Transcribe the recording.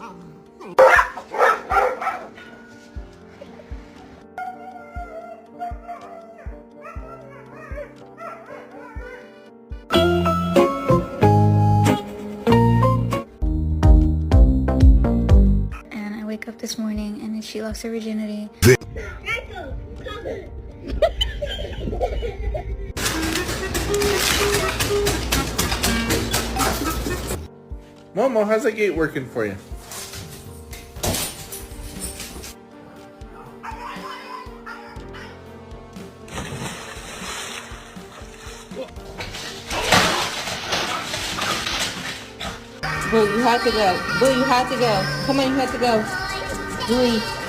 And I wake up this morning and she lost her virginity. Momo, how's that gate working for you? Boo, you have to go. Boo, you have to go. Come on, you have to go. Boo.